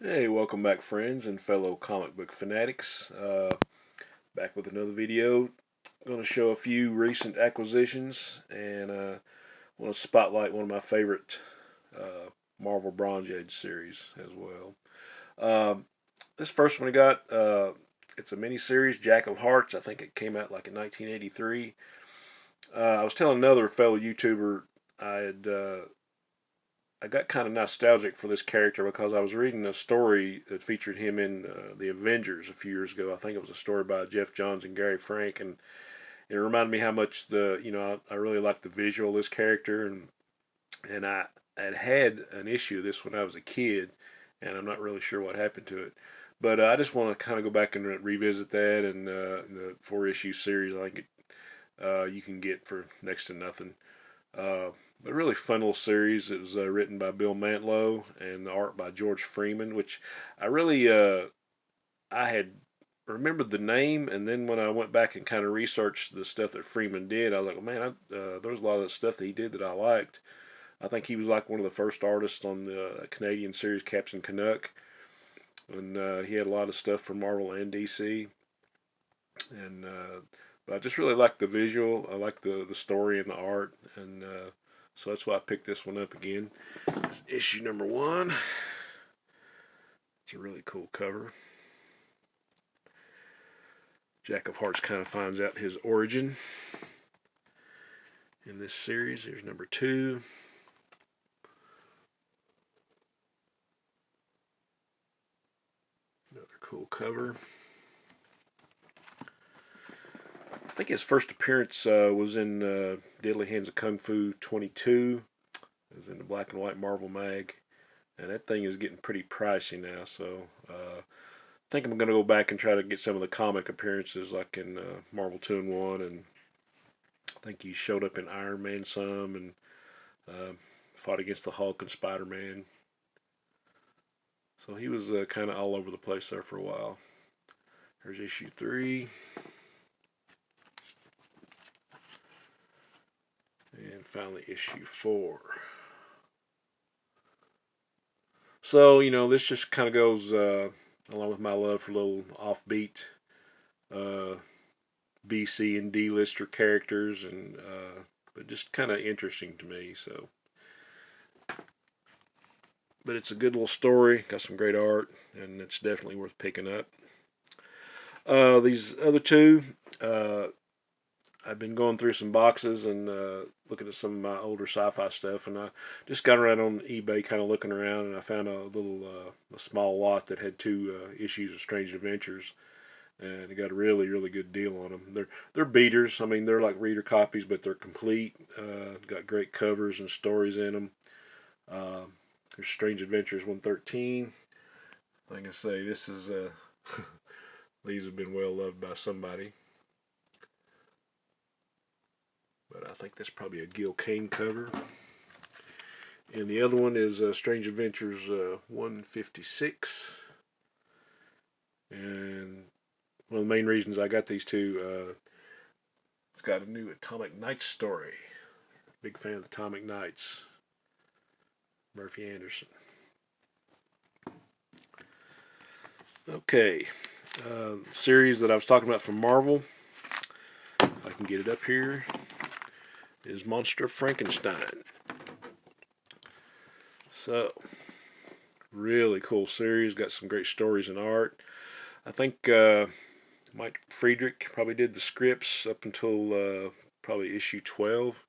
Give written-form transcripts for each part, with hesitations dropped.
Hey, welcome back, friends and fellow comic book fanatics. Back with another video. Going to show a few recent acquisitions and want to spotlight one of my favorite Marvel Bronze Age series as well. This first one I got, it's a miniseries, Jack of Hearts. I think it came out like in 1983. I was telling another fellow YouTuber I had I got kind of nostalgic for this character because I was reading a story that featured him in the Avengers a few years ago. I think it was a story by Jeff Johns and Gary Frank, and it reminded me how much I really liked the visual of this character, and I had an issue of this when I was a kid, and I'm not really sure what happened to it. But I just want to kind of go back and revisit that, and the 4 issue series I think you can get for next to nothing. Uh, a really fun little series. It was written by Bill Mantlo and the art by George Freeman, which I really I had remembered the name, and then when I went back and kind of researched the stuff that Freeman did, I was like, man, there was a lot of the stuff that he did that I liked. I think he was like one of the first artists on the Canadian series Captain Canuck, and he had a lot of stuff from Marvel and DC. And but I just really like the visual. I like the story and the art, and so that's why I picked this one up again. It's issue number 1. It's a really cool cover. Jack of Hearts kind of finds out his origin in this series. Here's number 2. Another cool cover. I think his first appearance was in Deadly Hands of Kung Fu 22. It was in the black and white Marvel mag. And that thing is getting pretty pricey now, so I think I'm going to go back and try to get some of the comic appearances, like in Marvel 2 and 1, and I think he showed up in Iron Man some, and uh, fought against the Hulk and Spider Man. So he was kind of all over the place there for a while. There's issue 3, and finally issue 4. So this just kind of goes along with my love for little offbeat uh, B, C, and D lister characters, and but just kind of interesting to me. So, but it's a good little story. Got some great art, and it's definitely worth picking up. These other two, uh, I've been going through some boxes and looking at some of my older sci-fi stuff, and I just got around on eBay, kind of looking around, and I found a small lot that had 2 issues of Strange Adventures, and I got a really good deal on them. They're beaters. I mean, they're like reader copies, but they're complete. Got great covers and stories in them. Uh, there's Strange Adventures 113. Like I say, this is these have been well loved by somebody. But I think that's probably a Gil Kane cover. And the other one is Strange Adventures 156. And one of the main reasons I got these two, it's got a new Atomic Knights story. Big fan of the Atomic Knights. Murphy Anderson. Okay. Series that I was talking about from Marvel, I can get it up here, is Monster Frankenstein. So, really cool series. Got some great stories and art. I think Mike Friedrich probably did the scripts up until probably issue 12.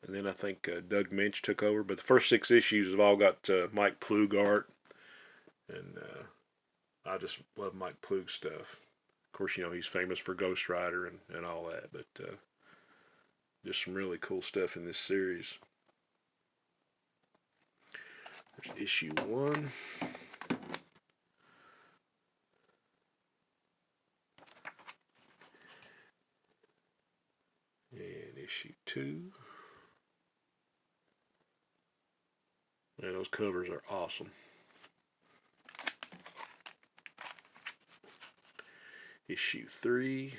And then I think Doug Minch took over. But the first 6 issues have all got Mike Ploog art. And I just love Mike Ploog stuff. Of course, he's famous for Ghost Rider and all that. But just some really cool stuff in this series. There's issue 1. And issue 2. Man, those covers are awesome. Issue 3.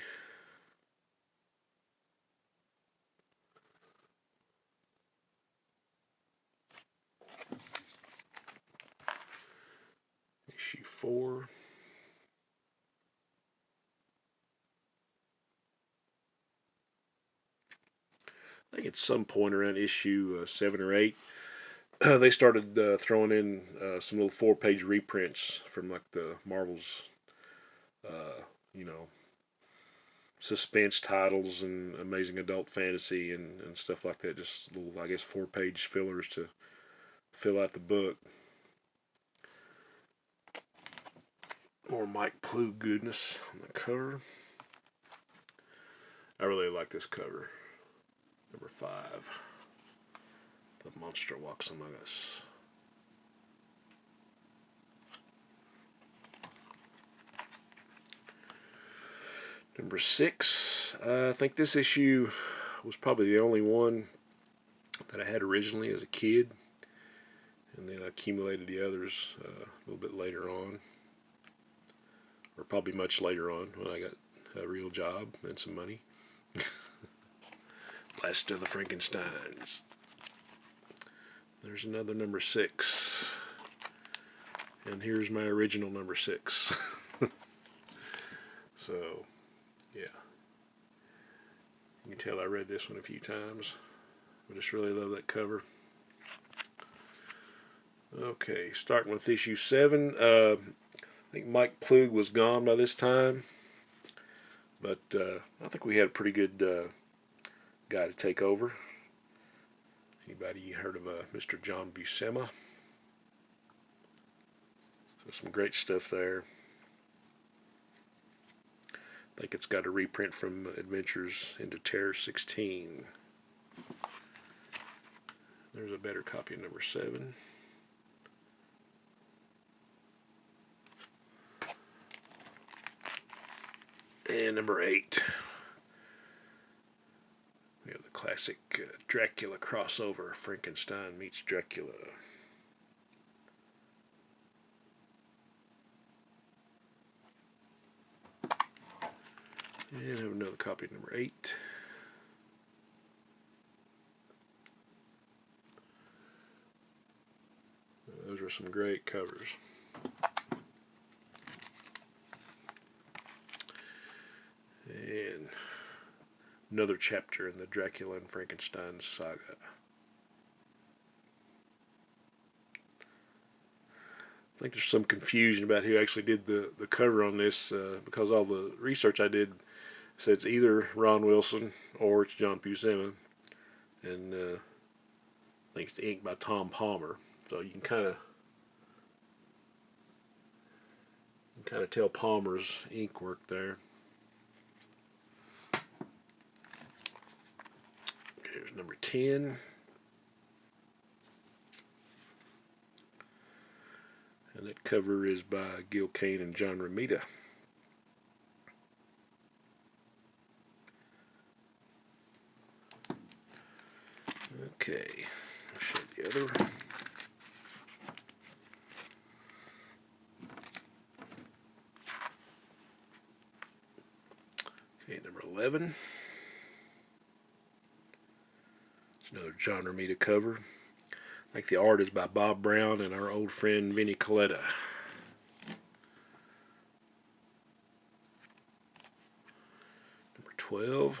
issue 4. I think at some point around issue 7 or 8, they started throwing in some little 4-page reprints from like the Marvel's, you know, suspense titles and amazing adult fantasy and stuff like that. Just little, I guess, 4-page fillers to fill out the book. More Mike Ploog goodness on the cover. I really like this cover. Number 5. The Monster Walks Among Us. Number 6. I think this issue was probably the only one that I had originally as a kid, and then I accumulated the others a little bit later on, or probably much later on when I got a real job and some money. Last of the Frankensteins. There's another number 6. And here's my original number 6. So, yeah. You can tell I read this one a few times. I just really love that cover. Okay, starting with issue 7. I think Mike Ploog was gone by this time. But I think we had a pretty good guy to take over. Anybody heard of Mr. John Buscema? So some great stuff there. I think it's got a reprint from Adventures into Terror 16. There's a better copy of number 7. And number 8. We have the classic Dracula crossover. Frankenstein meets Dracula. And I have another copy of number 8. Those are some great covers. And another chapter in the Dracula and Frankenstein saga. I think there's some confusion about who actually did the cover on this because all the research I did said it's either Ron Wilson or it's John Buscema, and I think it's the ink by Tom Palmer. So you can kind of tell Palmer's ink work there. Here's number 10. And that cover is by Gil Kane and John Romita. Okay, I'll show the other. Okay, number 11. It's another John Romita cover. I think the art is by Bob Brown and our old friend Vinnie Coletta. Number 12.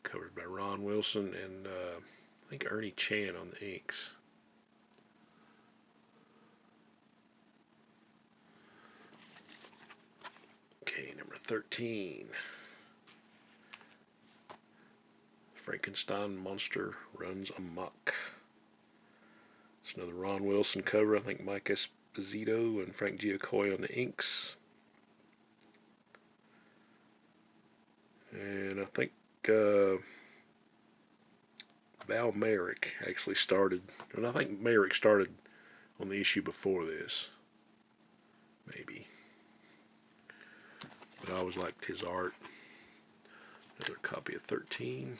Covered by Ron Wilson and I think Ernie Chan on the inks. Okay, number 13. Frankenstein Monster Runs Amok. It's another Ron Wilson cover. I think Mike Esposito and Frank Giacoy on the inks. And I think Val Merrick actually started, and I think Merrick started on the issue before this. Maybe. But I always liked his art. Another copy of 13.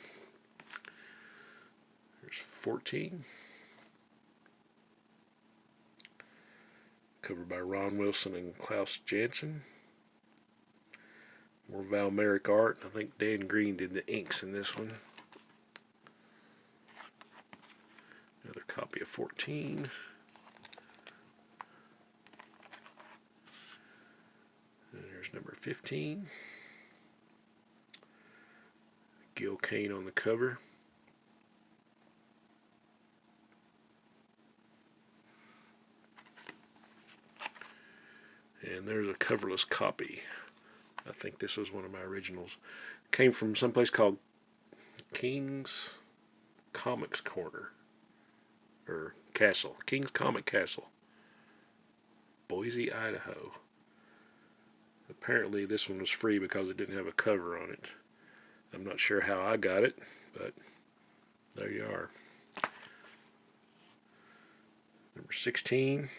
There's 14. Covered by Ron Wilson and Klaus Janson. More Val Merrick art. I think Dan Green did the inks in this one. Another copy of 14. And there's number 15. Gil Kane on the cover. And there's a coverless copy. I think this was one of my originals. Came from someplace called King's Comics Corner. Or Castle. King's Comic Castle. Boise, Idaho. Apparently this one was free because it didn't have a cover on it. I'm not sure how I got it, but there you are. Number 16.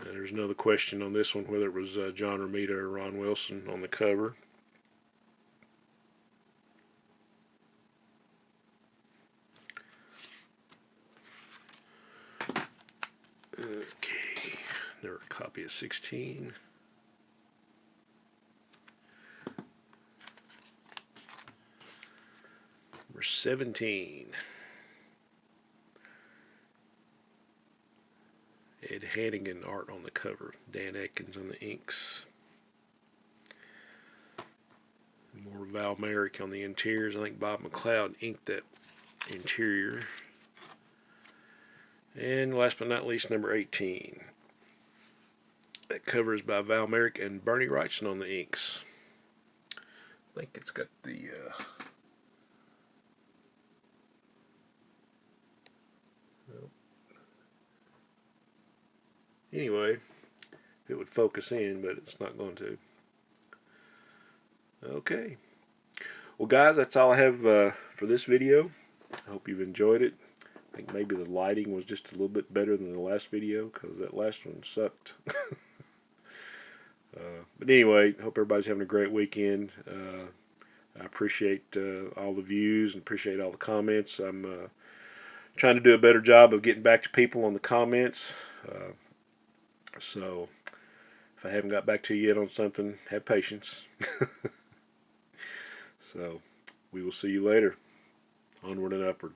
There's another question on this one, whether it was John Romita or Ron Wilson on the cover. Okay, another copy of 16. Number 17. Ed Hannigan art on the cover. Dan Atkins on the inks. More Val Merrick on the interiors. I think Bob McLeod inked that interior. And last but not least, number 18. That cover is by Val Merrick and Bernie Wrightson on the inks. I think it's got the... Anyway, it would focus in, but it's not going to. Okay. Well, guys, that's all I have for this video. I hope you've enjoyed it. I think maybe the lighting was just a little bit better than the last video, because that last one sucked. But anyway, hope everybody's having a great weekend. I appreciate all the views and appreciate all the comments. I'm trying to do a better job of getting back to people on the comments. So if I haven't got back to you yet on something, have patience. So we will see you later. Onward and upward.